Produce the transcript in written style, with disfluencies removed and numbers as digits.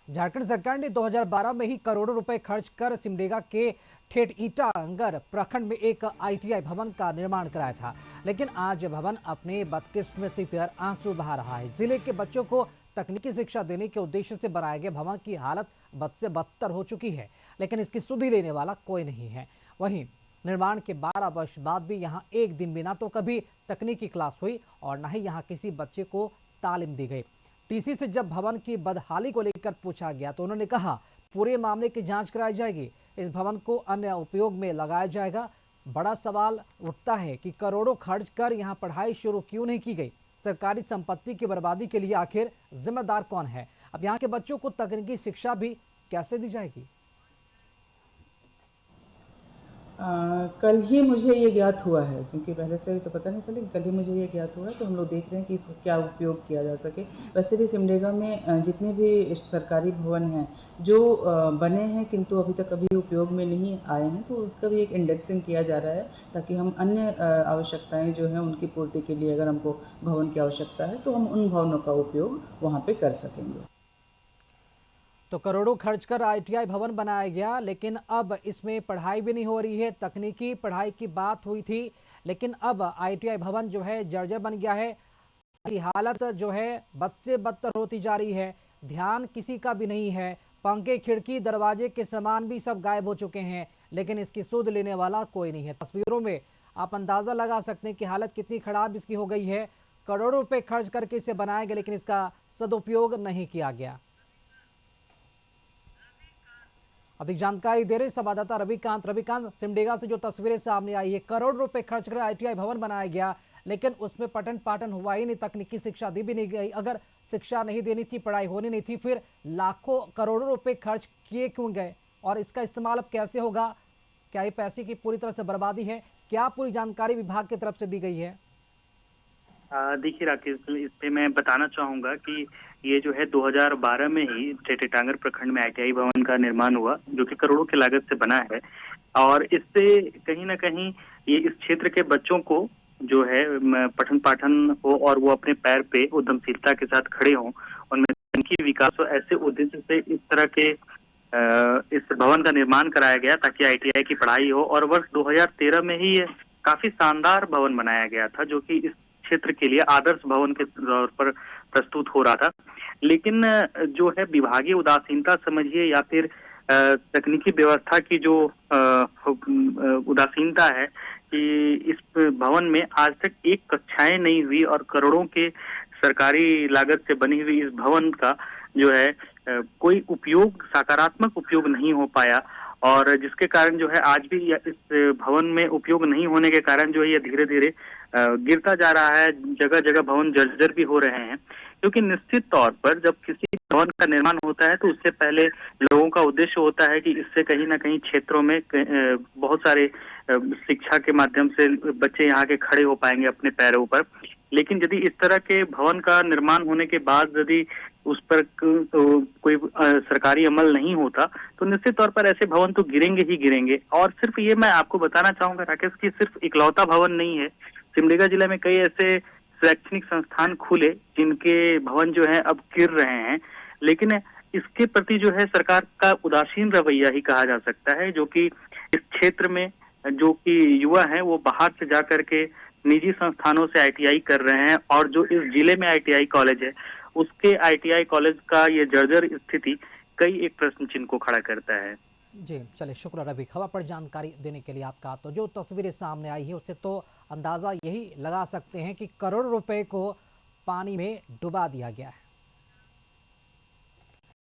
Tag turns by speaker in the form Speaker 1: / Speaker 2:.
Speaker 1: झारखंड सरकार ने 2012 में ही करोड़ों रुपए खर्च कर सिमडेगा के ठेठ ईटानगर प्रखंड में एक आईटीआई भवन का निर्माण कराया था, लेकिन आज भवन अपने बदकिस्मती पर आंसू बहा रहा है। जिले के बच्चों को तकनीकी शिक्षा देने के उद्देश्य से बनाए गए भवन की हालत बद से बदतर हो चुकी है, लेकिन इसकी सुधि लेने वाला कोई नहीं है। वहीं निर्माण के 12 वर्ष बाद भी यहाँ एक दिन भी ना तो कभी तकनीकी क्लास हुई और न ही यहाँ किसी बच्चे को तालीम दी गई। टीसी से जब भवन की बदहाली को लेकर पूछा गया तो उन्होंने कहा पूरे मामले की जांच कराई जाएगी, इस भवन को अन्य उपयोग में लगाया जाएगा। बड़ा सवाल उठता है कि करोड़ों खर्च कर यहां पढ़ाई शुरू क्यों नहीं की गई। सरकारी संपत्ति की बर्बादी के लिए आखिर जिम्मेदार कौन है? अब यहाँ के बच्चों को तकनीकी शिक्षा भी कैसे दी जाएगी?
Speaker 2: कल ही मुझे ये ज्ञात हुआ है, क्योंकि पहले से तो पता नहीं था, लेकिन कल ही मुझे ये ज्ञात हुआ है। तो हम लोग देख रहे हैं कि इसको क्या उपयोग किया जा सके। वैसे भी सिमडेगा में जितने भी सरकारी भवन हैं जो बने हैं किंतु अभी तक अभी उपयोग में नहीं आए हैं, तो उसका भी एक इंडेक्सिंग किया जा रहा है, ताकि हम अन्य आवश्यकताएं जो हैं उनकी पूर्ति के लिए अगर हमको भवन की आवश्यकता है तो हम उन भवनों का उपयोग वहाँ पर कर सकेंगे।
Speaker 1: तो करोड़ों खर्च कर आईटीआई भवन बनाया गया, लेकिन अब इसमें पढ़ाई भी नहीं हो रही है। तकनीकी पढ़ाई की बात हुई थी, लेकिन अब आईटीआई भवन जो है जर्जर बन गया है। की हालत जो है बद से बदतर होती जा रही है। ध्यान किसी का भी नहीं है। पंखे, खिड़की, दरवाजे के सामान भी सब गायब हो चुके हैं, लेकिन इसकी सुध लेने वाला कोई नहीं है। तस्वीरों में आप अंदाजा लगा सकते हैं कि हालत कितनी खराब इसकी हो गई है। करोड़ों रुपए खर्च करके इसे बनाया गया, लेकिन इसका सदुपयोग नहीं किया गया। अधिक जानकारी दे रहे संवाददाता रविकांत, सिमडेगा से जो तस्वीरें सामने आई है, करोड़ रुपए खर्च कर आईटीआई भवन बनाया गया, लेकिन उसमें पठन पाठन हुआ ही नहीं, तकनीकी शिक्षा दी भी नहीं गई। अगर शिक्षा नहीं देनी थी, पढ़ाई होनी नहीं थी, फिर लाखों करोड़ों रुपए खर्च किए क्यों गए और इसका इस्तेमाल अब कैसे होगा? क्या ये पैसे की पूरी तरह से बर्बादी है? क्या पूरी जानकारी विभाग की तरफ से दी गई है?
Speaker 3: देखिए राकेश, इस पे मैं बताना चाहूंगा कि ये जो है 2012 में ही ठेठ ईटानगर प्रखंड में आईटीआई भवन का निर्माण हुआ, जो कि करोड़ों की लागत से बना है। और इससे कहीं ना कहीं ये इस क्षेत्र के बच्चों को जो है पठन पाठन हो और वो अपने पैर पे उद्यमशीलता के साथ खड़े हों, उनमें तकनीकी विकास हो, ऐसे उद्देश्य से इस तरह के इस भवन का निर्माण कराया गया ताकि आईटीआई की पढ़ाई हो। और वर्ष 2013 में ही ये काफी शानदार भवन बनाया गया था, जो कि इस क्षेत्र के लिए आदर्श भवन के तौर पर प्रस्तुत हो रहा था। लेकिन जो है विभागीय उदासीनता समझिए या फिर तकनीकी व्यवस्था की जो उदासीनता है कि इस भवन में आज तक एक कक्षाएं नहीं हुई और करोड़ों के सरकारी लागत से बनी हुई इस भवन का जो है कोई उपयोग, सकारात्मक उपयोग नहीं हो पाया। और जिसके कारण जो है आज भी इस भवन में उपयोग नहीं होने के कारण जो है ये धीरे धीरे गिरता जा रहा है। जगह जगह भवन जर्जर भी हो रहे हैं, क्योंकि निश्चित तौर पर जब किसी भवन का निर्माण होता है तो उससे पहले लोगों का उद्देश्य होता है कि इससे कहीं ना कहीं क्षेत्रों में बहुत सारे शिक्षा के माध्यम से बच्चे यहाँ के खड़े हो पाएंगे अपने पैरों पर। लेकिन यदि इस तरह के भवन का निर्माण होने के बाद यदि उस पर कोई सरकारी अमल नहीं होता तो निश्चित तौर पर ऐसे भवन तो गिरेंगे ही गिरेंगे। और सिर्फ ये मैं आपको बताना चाहूंगा राकेश कि सिर्फ इकलौता भवन नहीं है, सिमडेगा जिले में कई ऐसे शैक्षणिक संस्थान खुले जिनके भवन जो है अब गिर रहे हैं। लेकिन इसके प्रति जो है सरकार का उदासीन रवैया ही कहा जा सकता है, जो कि इस क्षेत्र में जो कि युवा हैं वो बाहर से जाकर के निजी संस्थानों से आईटीआई कर रहे हैं। और जो इस जिले में आईटीआई कॉलेज है उसके आईटीआई कॉलेज का ये जर्जर स्थिति कई एक प्रश्न चिन्ह को खड़ा करता है।
Speaker 1: जी चलिए, शुक्र रवि खबर पर जानकारी देने के लिए आपका। तो जो तस्वीरें सामने आई है उससे तो अंदाज़ा यही लगा सकते हैं कि करोड़ रुपए को पानी में डुबा दिया गया है।